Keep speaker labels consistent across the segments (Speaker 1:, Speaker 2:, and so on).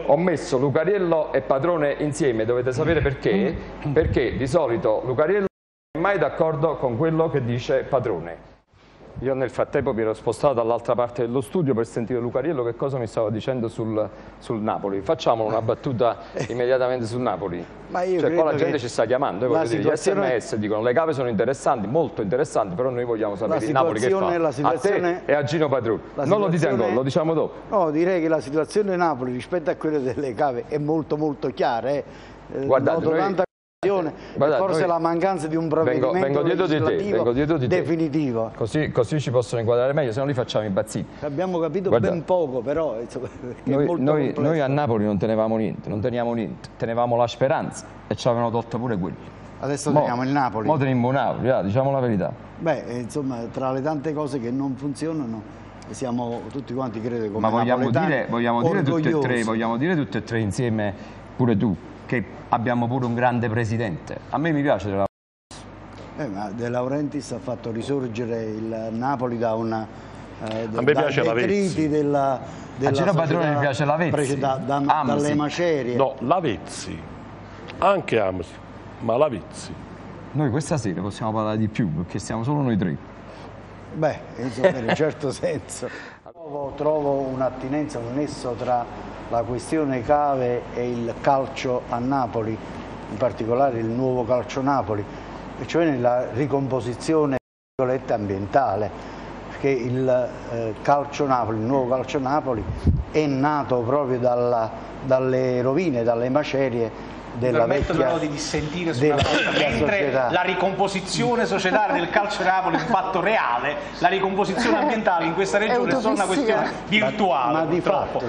Speaker 1: ho messo Lucariello e Padrone insieme, dovete sapere perché? Perché di solito Lucariello non è mai d'accordo con quello che dice Padrone. Io nel frattempo mi ero spostato dall'altra parte dello studio per sentire Lucariello che cosa mi stava dicendo sul Napoli. Facciamo una battuta immediatamente sul Napoli.
Speaker 2: Ma io
Speaker 1: cioè, qua la gente ci sta chiamando, voglio dire, gli SMS dicono le cave sono interessanti, molto interessanti, però noi vogliamo sapere il Napoli che fa. A te e a Gino Padrone. Non lo dite ancora, lo diciamo dopo.
Speaker 2: No, direi che la situazione di Napoli rispetto a quella delle cave è molto molto chiara.
Speaker 1: Guardate,
Speaker 2: forse la mancanza di un provvedimento legislativo definitivo.
Speaker 1: Così ci possono inquadrare meglio, se no li facciamo impazzire.
Speaker 2: Abbiamo capito ben poco, però
Speaker 1: noi a Napoli non tenevamo niente, tenevamo la speranza e ci avevano tolto pure quelli.
Speaker 2: Adesso teniamo il Napoli.
Speaker 1: Ora teniamo Napoli, diciamo la verità.
Speaker 2: Beh, insomma, tra le tante cose che non funzionano, siamo tutti quanti, credo, come
Speaker 1: vogliamo dire tutte e tre insieme, pure tu, che abbiamo pure un grande presidente. A me mi piace De Laurentiis.
Speaker 2: Ma De Laurentiis ha fatto risorgere il Napoli da una
Speaker 3: a me piace Lavezzi.
Speaker 2: A
Speaker 1: Gino Padrone mi piace Lavezzi.
Speaker 2: Dalle macerie.
Speaker 3: No, Lavezzi, anche Amsi, ma Lavezzi.
Speaker 1: Noi questa sera possiamo parlare di più perché siamo solo noi tre.
Speaker 2: Beh, insomma, in un certo senso. Trovo un'attinenza, un nesso tra la questione cave e il calcio a Napoli, in particolare il nuovo calcio Napoli, e cioè nella ricomposizione ambientale, perché il calcio Napoli, il nuovo calcio Napoli è nato proprio dalle rovine, dalle macerie della vecchia
Speaker 4: però di dissentire su una cosa, mentre la ricomposizione societaria del calcio Napoli è un fatto reale, la ricomposizione ambientale in questa regione è solo una questione virtuale.
Speaker 2: Ma di fatto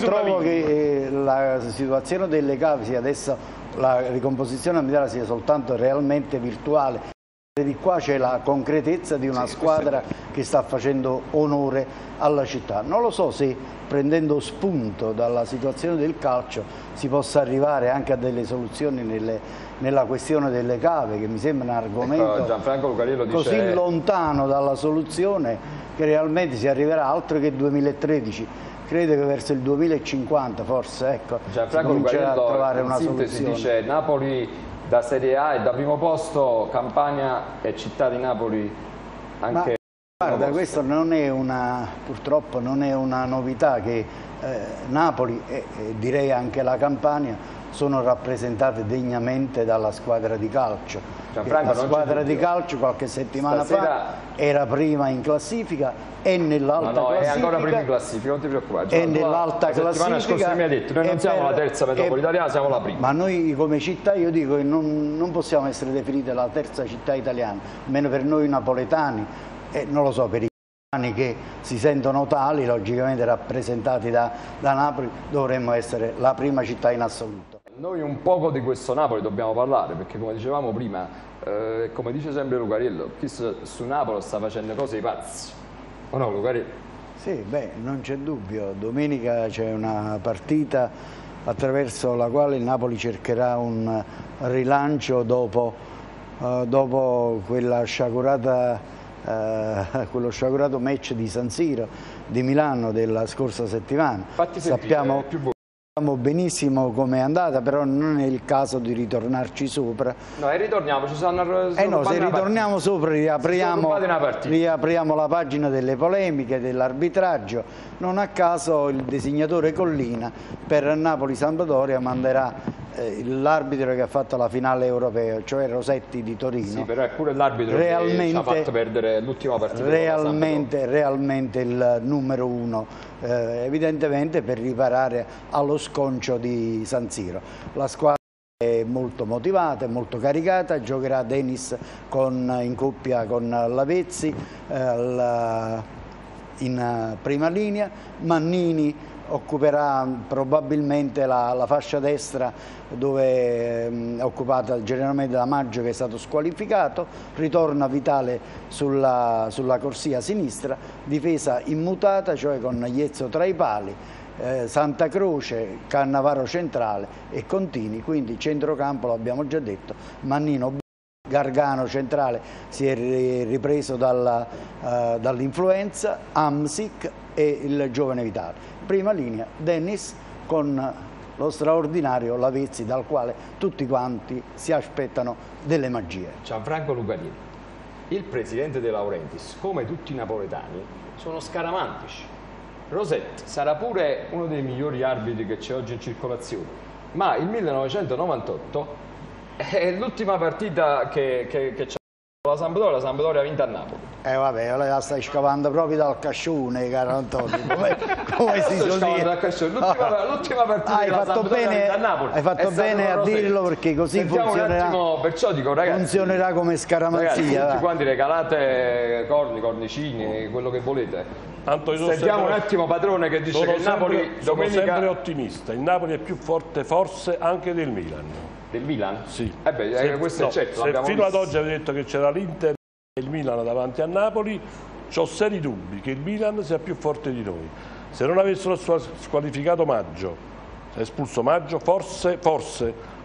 Speaker 2: trovo che la situazione delle cave sia adesso, la ricomposizione ambientale sia soltanto realmente virtuale. Di qua c'è la concretezza di una squadra che sta facendo onore alla città. Non lo so se prendendo spunto dalla situazione del calcio si possa arrivare anche a delle soluzioni nella questione delle cave, che mi sembra un argomento così lontano dalla soluzione che realmente si arriverà altro che 2013. Credo che verso il 2050 forse, ecco, si comincerà a trovare una soluzione.
Speaker 1: Dice Napoli da Serie A e da primo posto, Campania e città di Napoli anche.
Speaker 2: Ma, guarda, questo non è purtroppo non è una novità, che Napoli e direi anche la Campania sono rappresentate degnamente dalla squadra di calcio. La squadra di calcio qualche settimana fa era prima in classifica e nell'alta classifica.
Speaker 1: È ancora prima in classifica, non ti preoccupare.
Speaker 2: E nell'alta classifica.
Speaker 1: La settimana scorsa mi ha detto, noi non siamo la terza metropolitana, siamo la prima.
Speaker 2: Ma noi come città, io dico che non possiamo essere definite la terza città italiana, almeno per noi napoletani, e non lo so, per i che si sentono tali, logicamente rappresentati da Napoli, dovremmo essere la prima città in assoluto.
Speaker 1: Noi un poco di questo Napoli dobbiamo parlare, perché come dicevamo prima, come dice sempre Lucariello, chi su Napoli sta facendo cose di pazzi, o no Lucariello?
Speaker 2: Sì, beh, non c'è dubbio, domenica c'è una partita attraverso la quale il Napoli cercherà un rilancio dopo quella sciagurata quello sciagurato match di San Siro di Milano della scorsa settimana. Sappiamo benissimo com'è andata, però non è il caso di ritornarci sopra.
Speaker 1: No, e ritorniamo, ci sono
Speaker 2: no, se ritorniamo sopra riapriamo la pagina delle polemiche, dell'arbitraggio. Non a caso il disegnatore Collina per Napoli-Sampdoria manderà l'arbitro che ha fatto la finale europea, cioè Rosetti di Torino.
Speaker 1: Sì, però è pure l'arbitro che ci ha fatto perdere l'ultima partita.
Speaker 2: Realmente il numero uno, evidentemente per riparare allo sconcio di San Siro. La squadra è molto motivata, è molto caricata, giocherà Denis in coppia con Lavezzi in prima linea, Mannini occuperà probabilmente la fascia destra, dove è occupata generalmente da Maggio, che è stato squalificato, ritorna Vitale sulla corsia sinistra, difesa immutata, cioè con Iezzo tra i pali, Santa Croce, Cannavaro centrale e Contini, quindi centrocampo, l'abbiamo già detto, Mannino, Gargano centrale si è ripreso dall'influenza, Hamsik e il giovane Vitale. Prima linea Dennis con lo straordinario Lavezzi, dal quale tutti quanti si aspettano delle magie.
Speaker 1: Gianfranco Lugariello, il presidente De Laurentiis, come tutti i napoletani, sono scaramantici. Rossetti sarà pure uno dei migliori arbitri che c'è oggi in circolazione, ma il 1998 è l'ultima partita che c'è la Sampdoria ha vinto a Napoli.
Speaker 2: Vabbè, la stai scavando proprio dal cascione, caro Antonio. Come si suol dire?
Speaker 1: L'ultima partita della Sampdoria ha vinto a Napoli.
Speaker 2: Hai fatto bene a dirlo, perché così funzionerà.
Speaker 1: Perciò dico, ragazzi,
Speaker 2: funzionerà come scaramanzia.
Speaker 1: Ragazzi, tutti quanti regalate cornicini, quello che volete. Sentiamo un attimo Padrone che dice che il Napoli domenica...
Speaker 3: Sono sempre ottimista. Il Napoli è più forte forse anche del Milan.
Speaker 1: Del Milan?
Speaker 3: Sì.
Speaker 1: Questo è certo.
Speaker 3: Se fino ad oggi avete detto che c'era l'Inter e il Milan davanti a Napoli, ho seri dubbi che il Milan sia più forte di noi. Se non avessero squalificato Maggio, espulso Maggio, forse,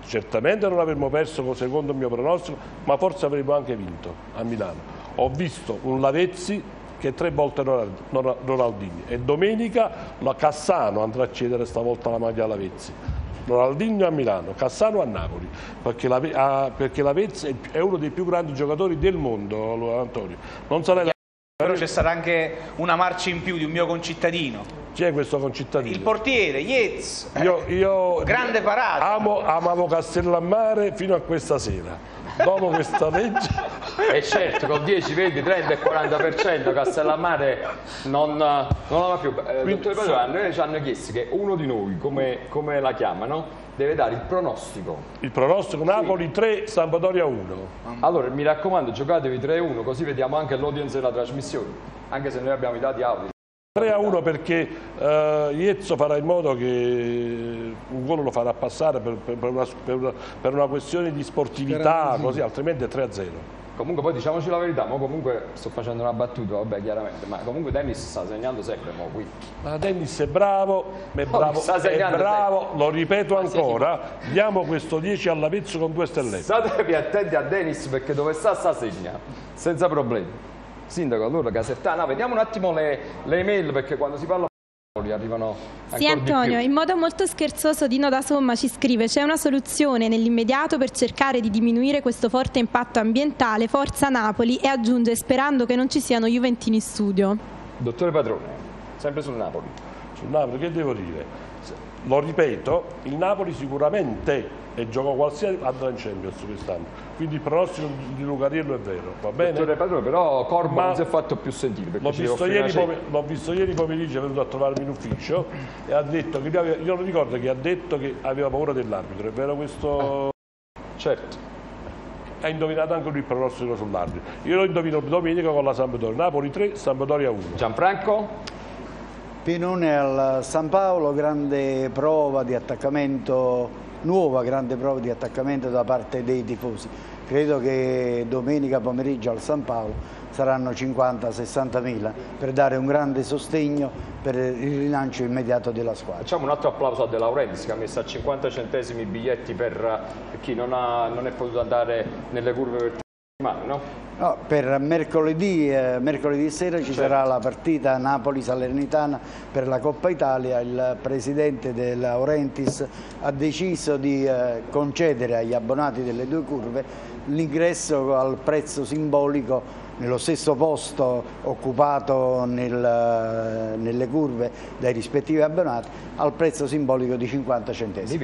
Speaker 3: certamente non avremmo perso secondo il mio pronostico, ma forse avremmo anche vinto a Milano. Ho visto un Lavezzi che 3 volte Ronaldinho, e domenica la Cassano andrà a cedere stavolta la maglia a Lavezzi. Ronaldinho a Milano, Cassano a Napoli, perché Lavezzi è uno dei più grandi giocatori del mondo, Antonio. Non sarà...
Speaker 4: Però c'è stata anche una marcia in più di un mio concittadino.
Speaker 3: Chi è questo concittadino?
Speaker 4: Il portiere, Yates.
Speaker 3: Io
Speaker 4: grande parata.
Speaker 3: Amavo Castellammare fino a questa sera. Dopo questa legge...
Speaker 1: E certo, con 10, 20, 30 e 40% Castellammare non la va più. Dottore Padrone, ci hanno chiesto che uno di noi, come la chiamano, deve dare il pronostico.
Speaker 3: Il pronostico Napoli 3, Sampdoria 1.
Speaker 1: Allora, mi raccomando, giocatevi 3-1, così vediamo anche l'audience della trasmissione, anche se noi abbiamo i dati audio.
Speaker 3: 3-1 perché Iezzo farà in modo che un gol lo farà passare per una questione di sportività, così, altrimenti è 3-0.
Speaker 1: Comunque poi diciamoci la verità, ma comunque sto facendo una battuta, vabbè, chiaramente, ma comunque Dennis sta segnando sempre, qui.
Speaker 3: Ma Dennis è bravo, lo ripeto ancora, diamo questo 10 alla Vezzo con 2 stellette.
Speaker 1: Statevi attenti a Dennis, perché dove sta segna, senza problemi. Sindaco, allora Casertana, vediamo un attimo le email, perché quando si parla arrivano ancora.
Speaker 5: Sì, Antonio, in modo molto scherzoso Dino da Somma ci scrive: c'è una soluzione nell'immediato per cercare di diminuire questo forte impatto ambientale, forza Napoli, e aggiunge sperando che non ci siano juventini in studio.
Speaker 1: Dottore Padrone, sempre sul Napoli.
Speaker 3: Sul Napoli che devo dire? Lo ripeto, il Napoli sicuramente, e gioca qualsiasi, andrà in Champions quest'anno, quindi il pronostico di Lugariello è vero, va bene?
Speaker 1: Dottore Padrone, però Corbo non si è fatto più sentire.
Speaker 3: L'ho visto ieri pomeriggio, è venuto a trovarmi in ufficio e ha detto che io non ricordo che ha detto che aveva paura dell'arbitro, è vero questo?
Speaker 1: Certo.
Speaker 3: Ha indovinato anche lui il pronostico sull'arbitro. Io lo indovino domenica con la Sampdoria. Napoli 3, Sampdoria 1.
Speaker 1: Gianfranco?
Speaker 2: Pinone al San Paolo, grande prova di attaccamento, nuova grande prova di attaccamento da parte dei tifosi. Credo che domenica pomeriggio al San Paolo saranno 50-60 mila per dare un grande sostegno per il rilancio immediato della squadra.
Speaker 1: Facciamo un altro applauso a De Laurentiis, che ha messo a 50 centesimi i biglietti per chi non è potuto andare nelle curve per no?
Speaker 2: No, per mercoledì sera ci sarà la partita Napoli-Salernitana per la Coppa Italia. Il presidente De Laurentiis ha deciso di concedere agli abbonati delle 2 curve l'ingresso al prezzo simbolico nello stesso posto occupato nelle curve dai rispettivi abbonati, al prezzo simbolico di 50 centesimi.